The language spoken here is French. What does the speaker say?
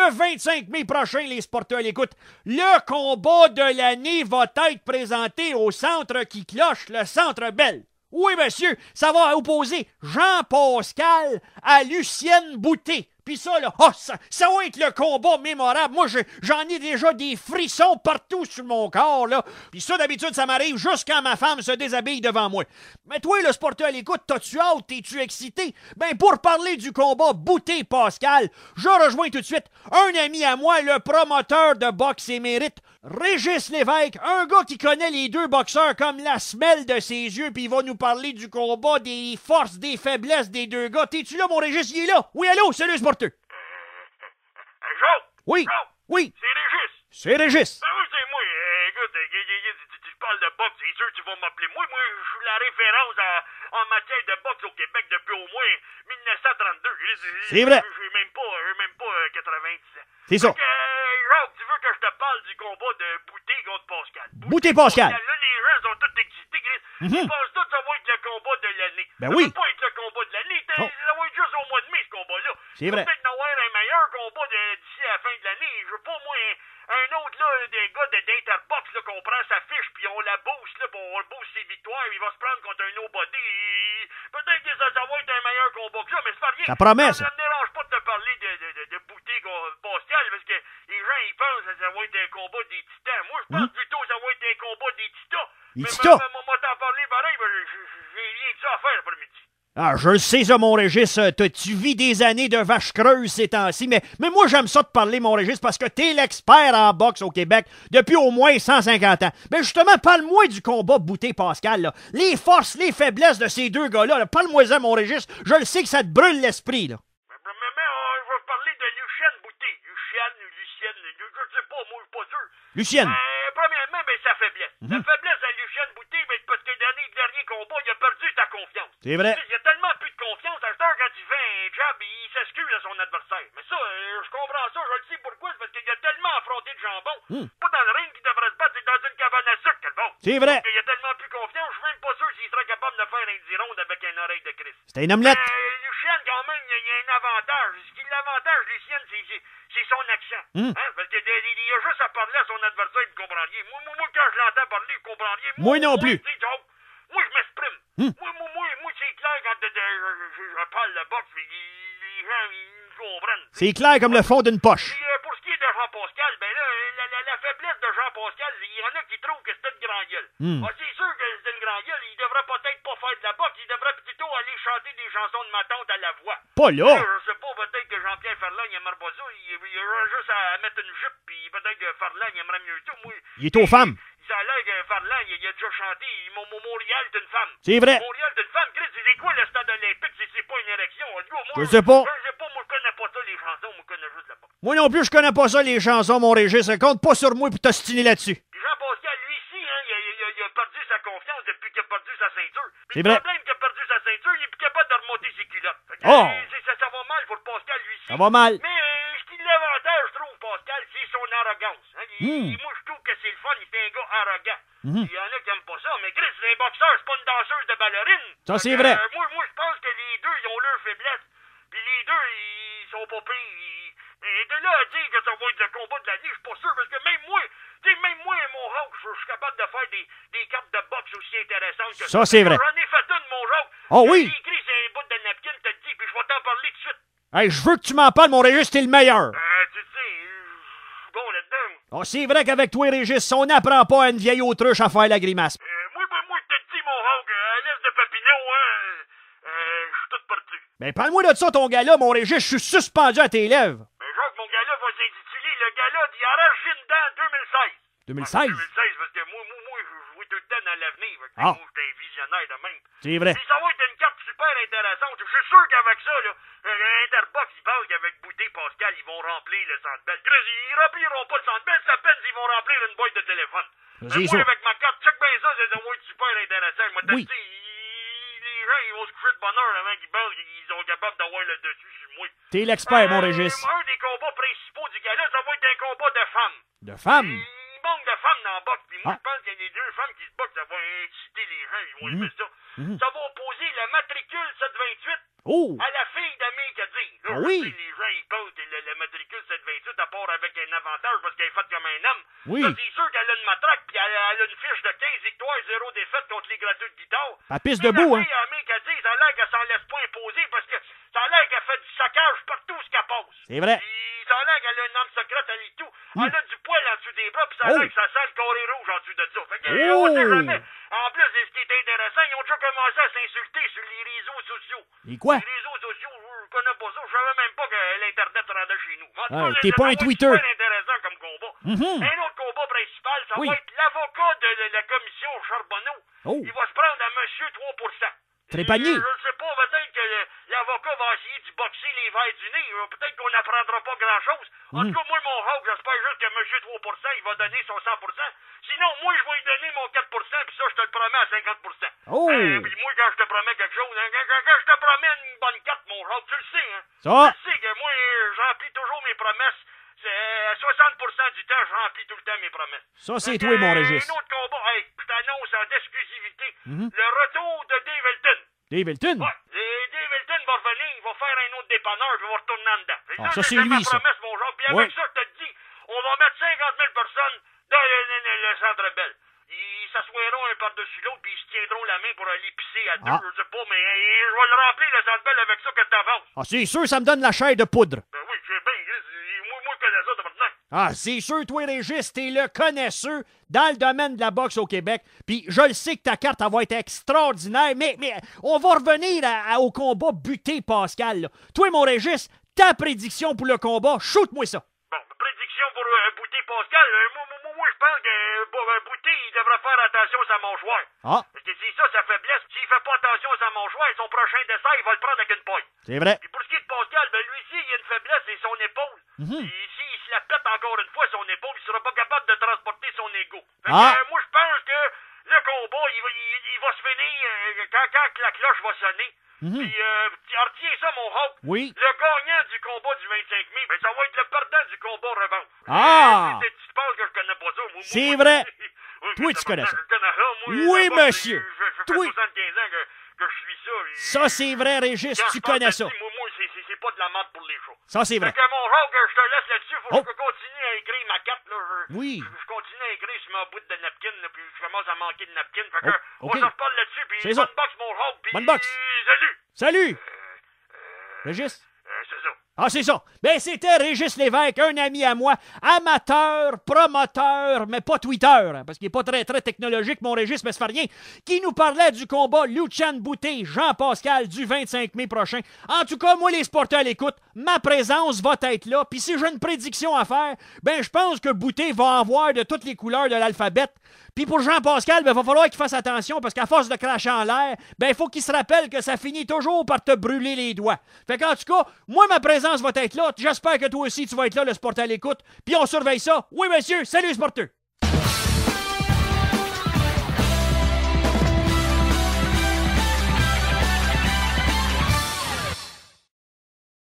Le 25 mai prochain, les sporteurs à l'écoute, le combat de l'année va être présenté au centre qui cloche, le Centre Bell. Oui, monsieur, ça va opposer Jean-Pascal à Lucienne Boutet. Puis ça, là, ça va être le combat mémorable. Moi, j'en ai déjà des frissons partout sur mon corps, là. Puis ça, d'habitude, ça m'arrive juste quand ma femme se déshabille devant moi. Mais toi, le sporteur à l'écoute, t'as-tu hâte? T'es-tu excité? Ben, pour parler du combat Boutet-Pascal, je rejoins tout de suite un ami à moi, le promoteur de boxe émérite, Régis Lévesque, un gars qui connaît les deux boxeurs comme la semelle de ses yeux, puis il va nous parler du combat, des forces, des faiblesses des deux gars. T'es-tu là, mon Régis? Il est là? Oui, allô? Salut, sporteur! Joe! Oui! Joe! Oui! C'est Régis! C'est Régis! Ben oui, c'est moi. Écoute, tu parles de boxe, c'est sûr que tu vas m'appeler. Moi, je suis la référence en matière de boxe au Québec depuis au moins 1932. C'est vrai. J'ai même pas 90 ans. C'est ça. Jacques, tu veux que je te parle du combat de Boutet contre Pascal? Boutet-Pascal. Là, les gens sont tous excités, Chris. Ils pensent tous que ça va être le combat de l'année. Ben ça oui. va pas être le combat de l'année. Ça va être juste au mois de mai, ce combat-là. C'est vrai. Peut-être d'avoir un meilleur combat d'ici à la fin de l'année. Je veux pas, moi, un autre, là, des gars d'Interbox, là, qu'on prend sa fiche, puis on la booste, là, puis on booste ses victoires, il va se prendre contre un nobody. Peut-être que ça va être un meilleur combat que ça, mais c'est pas rien. Ça promet, ça. Ça me dérange pas de te parler de Boutet contre Pascal, parce que les gens, ils pensent que ça va être un combat des titans. Moi, je pense plutôt que ça va être un combat des titans. Les mais titans? moi, t'en parler pareil, j'ai rien que ça à faire l'après-midi. Ah, je le sais, ça, mon Régis. Tu vis des années de vache creuse ces temps-ci, mais moi, j'aime ça te parler, mon Régis, parce que t'es l'expert en boxe au Québec depuis au moins 150 ans. Mais justement, parle-moi du combat Boutet-Pascal, là. Les forces, les faiblesses de ces deux gars-là, là. Parle-moi-en, mon Régis. Je le sais que ça te brûle l'esprit, là. Mais je vais parler de Lucienne Boutet. Lucienne, je sais pas, moi, je suis pas sûr. Lucienne. Premièrement, sa faiblesse. La faiblesse à Lucienne Boutet, c'est parce que dans les derniers combats, il a perdu sa confiance. C'est vrai. Il a tellement plus de confiance. À cette heure, quand il fait un jab, il s'excuse à son adversaire. Mais ça, je comprends ça, je le sais pourquoi. C'est parce qu'il a tellement affronté de jambon. Pas dans le ring qu'il devrait se battre, c'est dans une cabane à sucre, quel bon. C'est vrai. Il a tellement plus confiance, je suis même pas sûr s'il serait capable de faire un 10 rondes avec une oreille de Christ. C'était une omelette. Lucienne, quand même, il y a un avantage. L'avantage, Lucienne, c'est son accent. Parce qu'il a juste à parler à son adversaire, il comprend rien. Moi, quand je l'entends parler, il comprend rien. Moi non plus. Moi, je m'exprime. Moi, c'est clair quand je parle de boxe, les gens, ils me comprennent. C'est clair comme le fond d'une poche. Puis, pour ce qui est de Jean-Pascal, ben là, la faiblesse de Jean-Pascal, il y en a qui trouvent que c'est une grand gueule. C'est sûr que c'est une grand gueule, il devrait peut-être pas faire de la boxe, il devrait plutôt aller chanter des chansons de ma tante à la voix. Pas là. Je sais pas, peut-être que Jean-Pierre Ferland, il aimerait pas ça, il aurait juste à mettre une jupe, puis peut-être que Ferland, il aimerait mieux ça. Moi, Il est aux femmes. Ça a l'air que Ferland, il a déjà chanté Montréal d'une femme. C'est vrai. Montréal d'une femme, Chris, c'est quoi le stade olympique? C'est pas une érection. Je sais pas. Je sais pas, moi, je connais pas ça, les chansons, moi, je connais juste la boxe. Moi non plus, je connais pas ça, les chansons, mon Régis. Compte pas sur moi pour t'ostiner là-dessus. Puis Jean-Pascal, lui ici, il a perdu sa confiance depuis qu'il a perdu sa ceinture. Puis C'est le vrai. problème qu'il a perdu sa ceinture, il est plus capable de remonter ses culottes. Fait que, Oh! ça va mal pour Pascal, lui ici. Ça va mal. Mais ce qui l'avantage, je trouve, Pascal, c'est son arrogance. Moi, je trouve que c'est le fun, il est un gars arrogant. Il y en a qui aiment pas ça, mais Chris, c'est un boxeur, c'est pas une danseuse de ballerine. Ça, c'est vrai. Moi, je pense que les deux, ils ont leur faiblesse. Puis les deux, ils sont pas pires. Mais de là à dire que ça va être le combat de l'année, je suis pas sûr, parce que même moi, mon Rock, je suis capable de faire des cartes de boxe aussi intéressantes que ça. Ça, c'est vrai. J'en ai fait une, mon Rock. Oh oui. J'ai écrit sur un bout de napkin, t'as dit, puis je vais t'en parler tout de suite. Hey, je veux que tu m'en parles, mon Régis, t'es le meilleur. Tu sais, je suis bon là-dedans. Oh, c'est vrai qu'avec toi, Régis, on n'apprend pas à une vieille autruche à faire la grimace. Moi, je te dis, mon Rock, à l'est de Papineau, je suis tout parti. Ben, parle-moi de ça, ton gars-là, mon Régis, je suis suspendu à tes lèvres. Mais Jacques, mon gars-là va s'intituler le gars-là d'Arragindan 2016. 2016? 2016, parce que moi, je jouais tout le temps dans l'avenir. Ah. Moi, j'étais un visionnaire de même. C'est vrai. Puis ça va être une carte super intéressante. Je suis sûr qu'avec ça, là, Interbox, ils pensent qu'avec Boutet Pascal, ils vont remplir le Centre Bell. Ils rempliront pas le Centre Bell, ça peine s'ils vont remplir une boîte de téléphone. C'est Moi, sûr. avec ma carte, check bien ça va être super intéressant. Moi, Oui. les gens, ils vont se coucher de bonne heure avant qu'ils pensent qu'ils sont capables d'avoir le dessus sur moi. T'es l'expert, mon Régis. Un des combats principaux du gars-là, ça va être un combat de femmes. De femme? Il manque de femmes dans la boxe. Puis moi, Ah. je pense qu'il y a des deux femmes qui se boxent, ça va inciter les gens, ils vont aimer ça. Ça va opposer le matricule 728 Oh! à la fille d'Amé Kadir. Là, Ah oui? je sais, les gens, ils pensent que le matricule 728, sort avec un avantage parce qu'elle est faite comme un homme. Oui. Ça, c'est sûr qu'elle a une matraque puis elle a une fiche de 15 victoires, 0 défaites contre les gratteux de guitare. Elle pisse debout, hein. La fille, qu'elle dit, ça a l'air qu'elle s'en laisse pas imposer parce que ça a l'air qu'elle fait du saccage partout ce qu'elle passe. C'est vrai. Puis ça a l'air qu'elle a une arme secrète, elle et tout. Elle a du poil en dessous des bras puis ça a l'air que ça sent le carré rouge en dessous de ça. Fait que, on sait jamais. En plus, ce qui est intéressant, ils ont déjà commencé à s'insulter sur les réseaux sociaux. Et quoi? Les réseaux sociaux, je connais pas ça. Je savais même pas que l'Internet rendait chez nous. En tout cas, T'es pas un Twitter. C'est super intéressant comme combat. Un autre combat principal, ça Oui. va être l'avocat de la commission Charbonneau. Oh. Il va se prendre à monsieur 3%. Trépanier. Je ne sais pas, peut-être que l'avocat va essayer de boxer les verres du nez. Peut-être qu'on n'apprendra pas grand-chose. En tout cas, moi, mon Hawk, j'espère juste que monsieur 3%, il va donner son 100%. Sinon, moi, je vais lui donner mon 4%, puis ça, je te le promets à 50%. Oh. Puis moi, quand je te promets quelque chose, hein, quand je te promets une bonne carte, mon Hawk, tu le sais, hein. Ça. Tu sais que moi, je remplis toujours mes promesses. À 60% du temps, je remplis tout le temps mes promesses. Ça, c'est toi, mon Régis. Un autre combat, hey, je t'annonce en exclusivité, le retour de Dave Hilton. Dave Hilton? Ouais, Dave Hilton va revenir, il va faire un autre dépanneur, puis il va retourner en dedans. Ah, ça, c'est lui, ça. Promesse, mon genre. Puis Ouais. avec ça, je te dis, on va mettre 50 000 personnes dans le Centre Bell. Ils s'assoiront un par-dessus l'autre, puis ils se tiendront la main pour aller pisser à deux, je sais pas, mais je vais le remplir, le Centre Bell, avec ça que t'avances. Ah, c'est sûr, ça me donne la chair de poudre. Ben oui, j'ai bien, moi, je connais ça de maintenant. Ah, c'est sûr, toi, Régis, t'es le connaisseur dans le domaine de la boxe au Québec. Puis je le sais que ta carte, elle va être extraordinaire, mais on va revenir au combat buté Pascal, là. Toi, mon Régis, ta prédiction pour le combat, shoot-moi ça. Bon, prédiction pour Bouté Pascal. Moi, je pense que Bouté, il devrait faire attention à sa mâchoire. Ah, Parce que c'est ça, sa faiblesse. S'il fait pas attention à sa mâchoire, son prochain dessert, il va le prendre avec une paille. c'est vrai. Puis pour ce qui est de Pascal, ben lui aussi, il a une faiblesse, c'est son épaule. Et s'il se la pète encore une fois, son épaule, il sera pas capable de transporter son ego. Fait que, moi, je pense que le combat, il va se finir quand la cloche va sonner. Puis, retiens ça, mon Hawk. Oui. Le gagnant du combat du 25 mai, ben, ça va être le perdant du combat revanche. Ah! Tu penses que je connais pas ça? C'est vrai. Oui, Toi, tu connais ça. Je connais ça, moi. Oui, Moi, monsieur. Je fais Toi. 75 ans que je suis ça. Ça, c'est vrai, Régis, Quand tu je parle connais de ça. ci, Moi, c'est pas de la merde pour les chats. Ça, c'est vrai. Fait que mon Hawk, je te laisse là-dessus. Faut Oh. que je continue à écrire ma carte. Là. Oui. Je continue à écrire sur ma bout de napkin, là, puis je commence à manquer de napkin. Fait que Oh, ok. on s'en reparle là-dessus. Puis C'est ça. bonne boxe, mon Hawk. Puis Bonne boxe. Salut. Salut! Régis? C'est ça. Ah, c'est ça. Ben, c'était Régis Lévesque, un ami à moi, amateur, promoteur, mais pas Twitter, hein, parce qu'il n'est pas très, très technologique, mon Régis, mais ça fait rien, qui nous parlait du combat Luchan Bouté, Jean-Pascal, du 25 mai prochain. En tout cas, moi, les sporteurs à l'écoute, ma présence va être là, puis si j'ai une prédiction à faire, ben, je pense que Bouté va en voir de toutes les couleurs de l'alphabet. Puis pour Jean-Pascal, ben, il va falloir qu'il fasse attention, parce qu'à force de cracher en l'air, ben, il faut qu'il se rappelle que ça finit toujours par te brûler les doigts. Fait qu'en tout cas, moi, ma présence va être là. J'espère que toi aussi, tu vas être là, le sporteur à l'écoute. Puis on surveille ça. Oui, monsieur. Salut, sporteur.